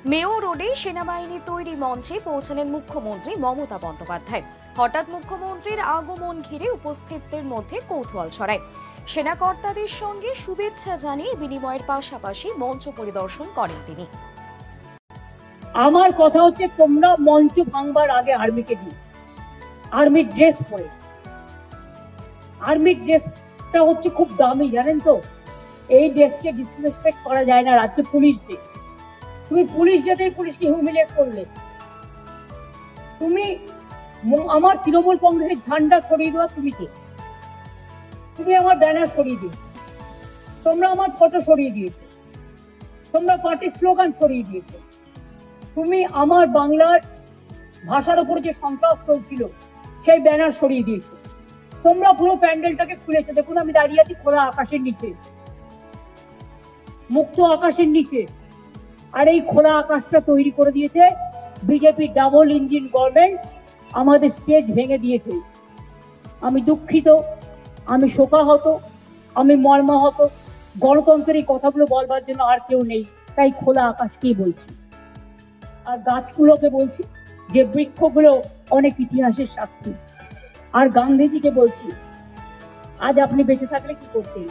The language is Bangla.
মেয়ো রোডে সেনাবাহিনী তৈরি মঞ্চে পৌঁছালেন মুখ্যমন্ত্রী মমতা বন্দ্যোপাধ্যায়। হঠাৎ মুখ্যমন্ত্রীর আগমন ঘিরে উপস্থিতদের মধ্যে কৌতূহল ছড়ায়। সেনাকর্তাদের সঙ্গে শুভেচ্ছা জানিয়ে বিনিময়ের পাশাপাশি মঞ্চ পরিদর্শন করেন তিনি। আমার কথা হচ্ছে, তোমরা মঞ্চ ভাঙবার আগে আর্মিকে দিও, আর্মির ড্রেস পরে। আর্মির ড্রেসটা হচ্ছে খুব দামি, জানেন তো। এই ড্রেসকে ডিসরেসপেক্ট করা যায় না। রাজ্য পুলিশ ডে, তুমি পুলিশ ডেতেই পুলিশকে হিউমিলিয়েট করলে। তুমি আমার তৃণমূল কংগ্রেসের ঝান্ডা সরিয়ে দেওয়া তুমি কে? তুমি আমার ব্যানার সরিয়ে দিয়েছো, তোমরা আমার ফটো সরিয়ে দিয়েছো, তোমরা পার্টির স্লোগান সরিয়ে দিয়েছো, তুমি আমার বাংলার ভাষার উপর যে সন্ত্রাস চলছিল সেই ব্যানার সরিয়ে দিয়েছো, তোমরা পুরো প্যান্ডেলটাকে খুলেছো। দেখুন, আমি দাঁড়িয়ে আছি খোলা আকাশের নিচে, মুক্ত আকাশের নিচে। আর এই খোলা আকাশটা তৈরি করে দিয়েছে বিজেপি ডাবল ইঞ্জিন গভর্নমেন্ট। আমাদের স্টেজ ভেঙে দিয়েছে। আমি দুঃখিত, আমি শোকাহত, আমি মর্মাহত। গণতন্ত্রের এই কথাগুলো বলবার জন্য আর কেউ নেই, তাই খোলা আকাশকেই বলছি। আর গাছগুলোকে বলছি যে বৃক্ষগুলো অনেক ইতিহাসের সাক্ষী। আর গান্ধীজিকে বলছি, আজ আপনি বেঁচে থাকলে কি করতেন?